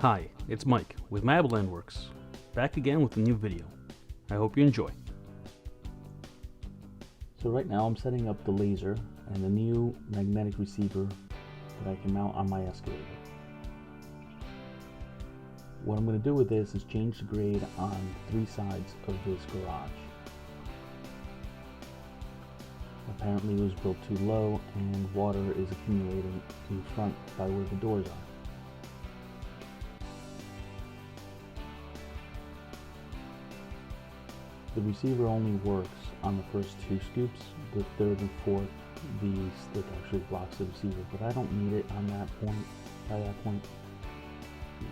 Hi, it's Mike with Matawan Works, back again with a new video. I hope you enjoy. So right now I'm setting up the laser and the new magnetic receiver that I can mount on my excavator. What I'm going to do with this is change the grade on 3 sides of this garage. Apparently it was built too low and water is accumulating in front by where the doors are. The receiver only works on the first 2 scoops. The 3rd and 4th, the stick actually blocks the receiver, but I don't need it on that point. By that point,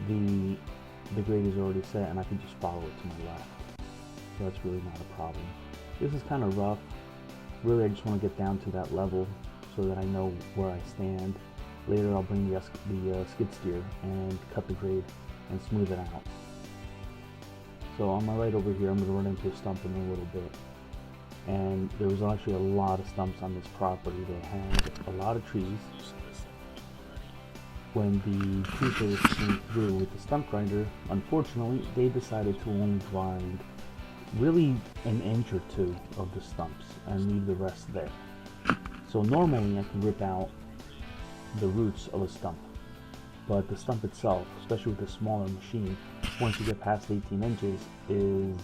the grade is already set and I can just follow it to my left. So that's really not a problem. This is kind of rough. Really, I just want to get down to that level so that I know where I stand. Later I'll bring the skid steer and cut the grade and smooth it out. So on my right over here, I'm going to run into a stump in a little bit. And there was actually a lot of stumps on this property. They had a lot of trees. When the tree clearers came through with the stump grinder, unfortunately, they decided to only grind really an inch or 2 of the stumps and leave the rest there. So normally I can rip out the roots of a stump, but the stump itself, especially with a smaller machine, once you get past 18 inches, is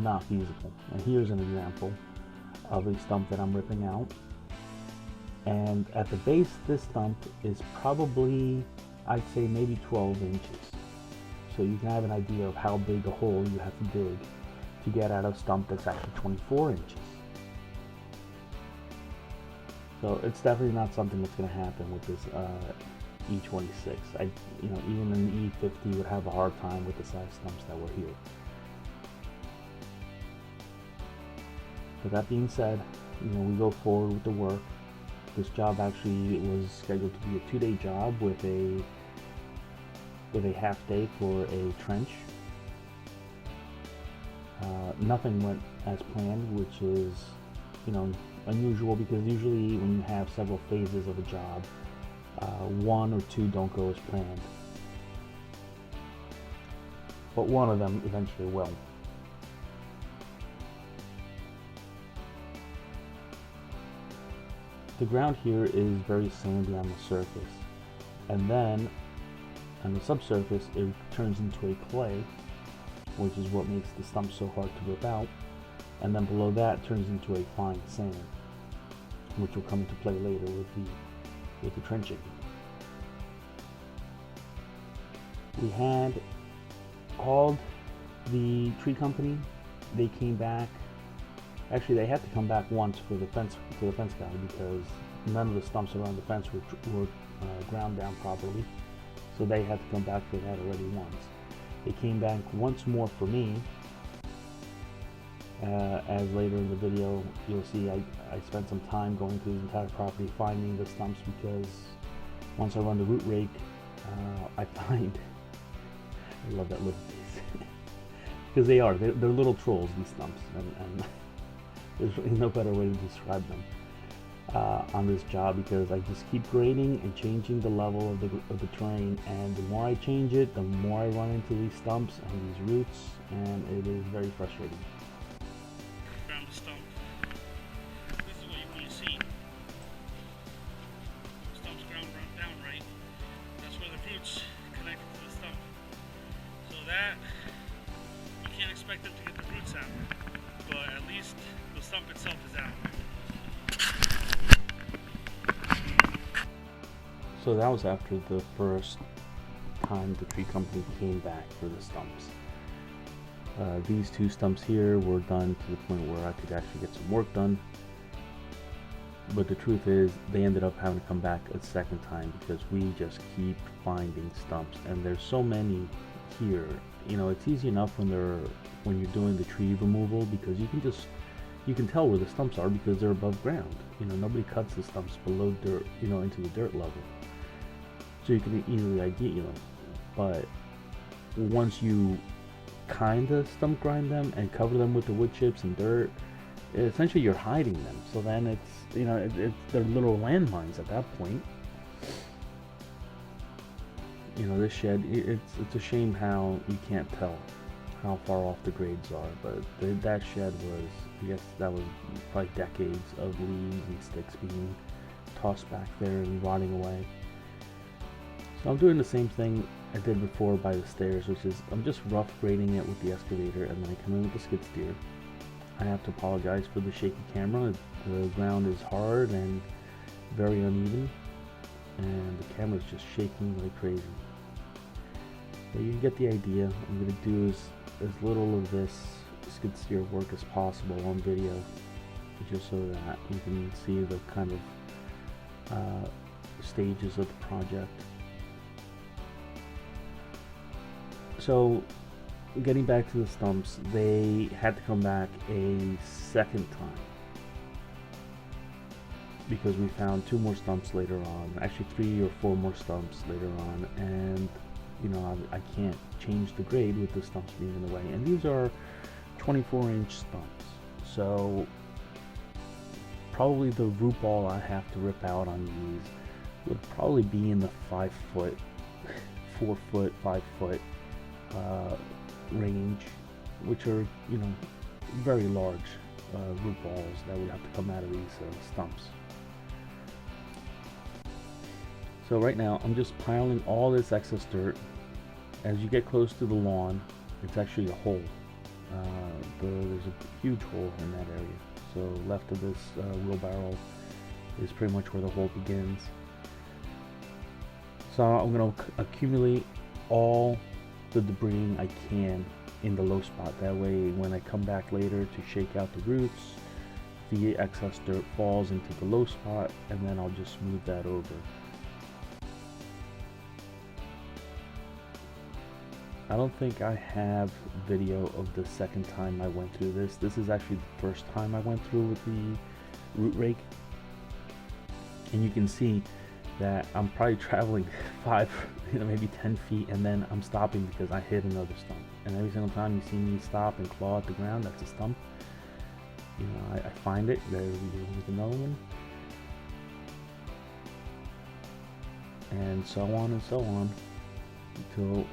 not feasible. And here's an example of a stump that I'm ripping out. And at the base, this stump is probably, I'd say maybe 12 inches. So you can have an idea of how big a hole you have to dig to get out a stump that's actually 24 inches. So it's definitely not something that's going to happen with this E26. Even an E50 would have a hard time with the size stumps that were here. But that being said, we go forward with the work. This job actually was scheduled to be a 2-day job with a half day for a trench. Nothing went as planned, which is, unusual, because usually when you have several phases of a job, 1 or 2 don't go as planned. But one of them eventually will. The ground here is very sandy on the surface, and then on the subsurface it turns into a clay, which is what makes the stump so hard to rip out, and then below that turns into a fine sand, which will come into play later with the trenching. We had called the tree company. They came back. Actually, they had to come back once for the fence guy, because none of the stumps around the fence were ground down properly. So they had to come back for that already once. They came back once more for me. As later in the video you'll see, I spent some time going through the entire property finding the stumps, because once I run the root rake, I find, I love that little face, because they're little trolls, these stumps, and there's really no better way to describe them on this job, because I just keep grading and changing the level of the terrain, and the more I change it, the more I run into these stumps and these roots, and it is very frustrating. Around the stump, this is what you want to see. Stump's ground down right. That's where the roots connected to the stump. So that, you can't expect them to get the roots out, but at least the stump itself is out. So that was after the first time the tree company came back for the stumps. These 2 stumps here were done to the point where I could actually get some work done. But the truth is, they ended up having to come back a second time, because we just keep finding stumps, and there's so many here. It's easy enough when you're doing the tree removal, because you can tell where the stumps are because they're above ground. Nobody cuts the stumps below dirt, into the dirt level, so you can easily ID them. But once you kind of stump grind them and cover them with the wood chips and dirt, essentially you're hiding them. So then it's they're little landmines at that point. You know, this shed, it's a shame how you can't tell how far off the grades are, but that shed was, I guess that was probably decades of leaves and sticks being tossed back there and rotting away. So I'm doing the same thing I did before by the stairs, which is I'm just rough grading it with the excavator, and then I come in with the skid steer. I have to apologize for the shaky camera. The ground is hard and very uneven, and the camera is just shaking like crazy. But you get the idea. I'm going to do as little of this skid steer work as possible on video, just so that you can see the kind of stages of the project. So, getting back to the stumps, they had to come back a second time because we found 2 more stumps later on, actually 3 or 4 more stumps later on, and you know, I can't change the grade with the stumps being in the way. And these are 24-inch stumps, so probably the root ball I have to rip out on these would probably be in the 5 foot, 4 foot, 5 foot range, which are, you know, very large root balls that would have to come out of these stumps. So right now I'm just piling all this excess dirt. As you get close to the lawn, it's actually a hole. There's a huge hole in that area. So left of this wheelbarrow is pretty much where the hole begins. So I'm going to accumulate all the debris I can in the low spot. That way when I come back later to shake out the roots, the excess dirt falls into the low spot, and then I'll just smooth that over. I don't think I have video of the second time I went through this. This is actually the first time I went through with the root rake. And you can see that I'm probably traveling 5, maybe 10 feet, and then I'm stopping because I hit another stump. And every single time you see me stop and claw at the ground, that's a stump. You know, I find it, there with another one. And so on and so on until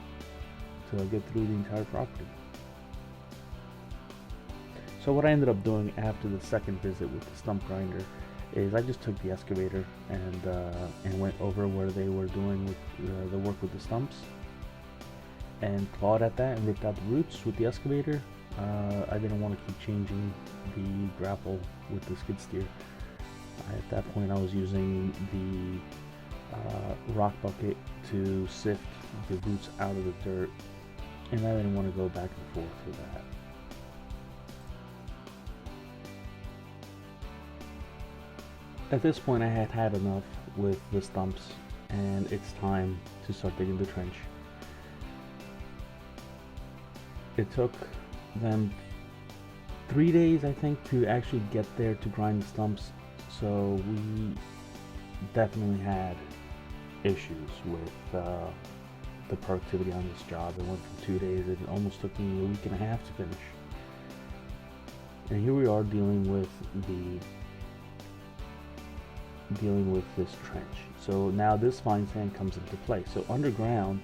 I get through the entire property. So what I ended up doing after the second visit with the stump grinder is I just took the excavator and went over where they were doing with the work with the stumps and clawed at that and ripped out the roots with the excavator. I didn't want to keep changing the grapple with the skid steer. At that point I was using the rock bucket to sift the roots out of the dirt, and I didn't want to go back and forth with that. At this point I had had enough with the stumps, and it's time to start digging the trench. It took them 3 days, I think, to actually get there to grind the stumps, so we definitely had issues with the productivity on this job. It went from 2 days, it almost took me a week and a half to finish. And here we are dealing with this trench. So now this fine sand comes into play. So underground,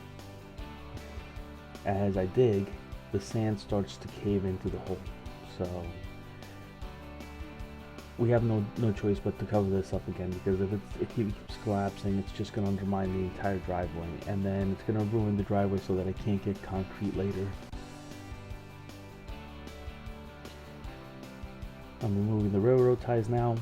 as I dig, the sand starts to cave into the hole. So we have no choice but to cover this up again, because if it keeps collapsing, it's just going to undermine the entire driveway, and then it's going to ruin the driveway so that I can't get concrete later. I'm removing the railroad ties now.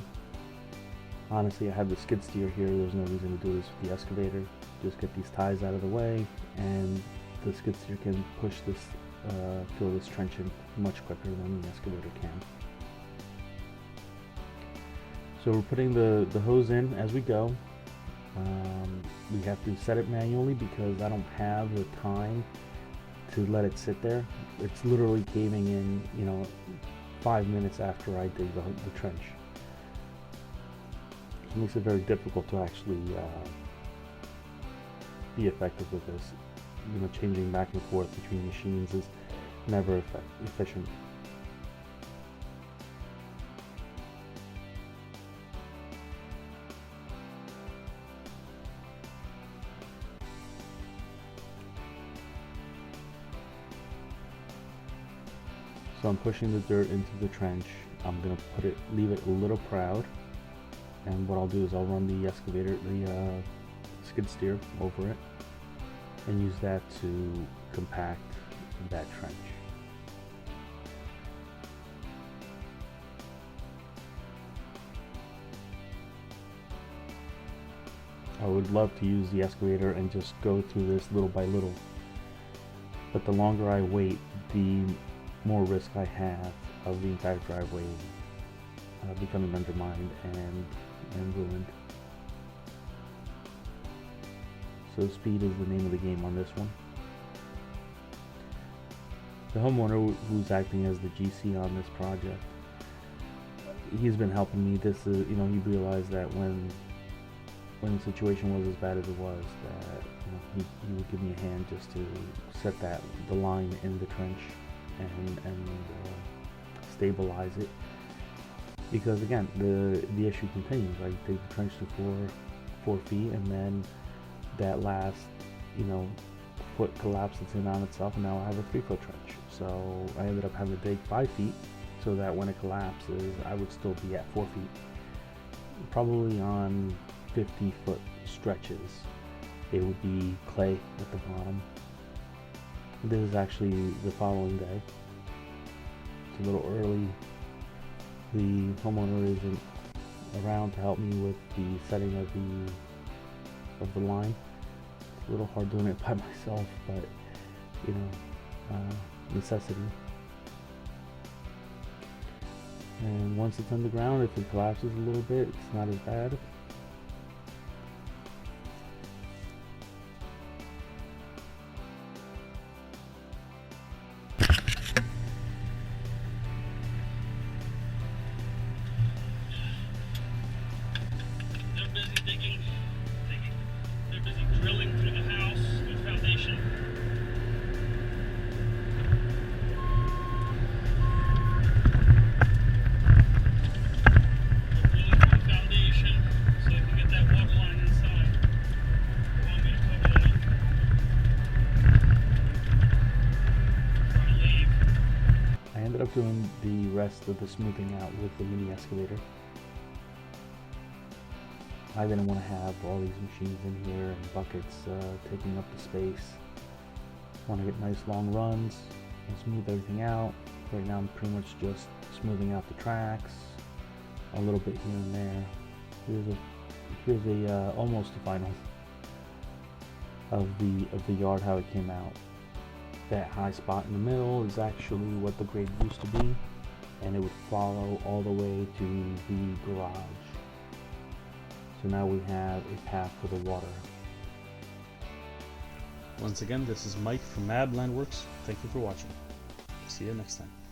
Honestly, I have the skid steer here. There's no reason to do this with the excavator. Just get these ties out of the way, and the skid steer can push this, fill this trench in much quicker than the excavator can. So we're putting the hose in as we go. We have to set it manually because I don't have the time to let it sit there. It's literally caving in, 5 minutes after I dig the trench. It makes it very difficult to actually be effective with this. Changing back and forth between machines is never efficient. So I'm pushing the dirt into the trench. I'm gonna leave it a little proud, and what I'll do is I'll run the excavator, the skid steer over it, and use that to compact that trench. I would love to use the excavator and just go through this little by little, but the longer I wait, the more risk I have of the entire driveway becoming undermined and ruined. So speed is the name of the game on this one. The homeowner who's acting as the GC on this project, he's been helping me. This is, he realized that when the situation was as bad as it was, that he would give me a hand just to set the line in the trench and stabilize it. Because again, the issue continues. I dig the trench to 4 feet, and then that last foot collapses in on itself, and now I have a 3-foot trench. So I ended up having to dig 5 feet so that when it collapses, I would still be at 4 feet. Probably on 50-foot stretches, it would be clay at the bottom. This is actually the following day. It's a little early. The homeowner isn't around to help me with the setting of the line. It's a little hard doing it by myself, but necessity. And once it's underground, if it collapses a little bit, it's not as bad. They're busy drilling through the house, through the foundation. They're drilling through the foundation so they can get that water line inside. They want me to cover that up before I leave. I ended up doing the rest of the smoothing out with the mini excavator. I didn't want to have all these machines in here and buckets taking up the space. I want to get nice long runs and smooth everything out. Right now I'm pretty much just smoothing out the tracks, a little bit here and there. Here's a almost a final of the yard, how it came out. That high spot in the middle is actually what the grade used to be, and it would follow all the way to the garage. So now we have a path for the water. Once again, this is Mike from Mab Landworks. Thank you for watching. See you next time.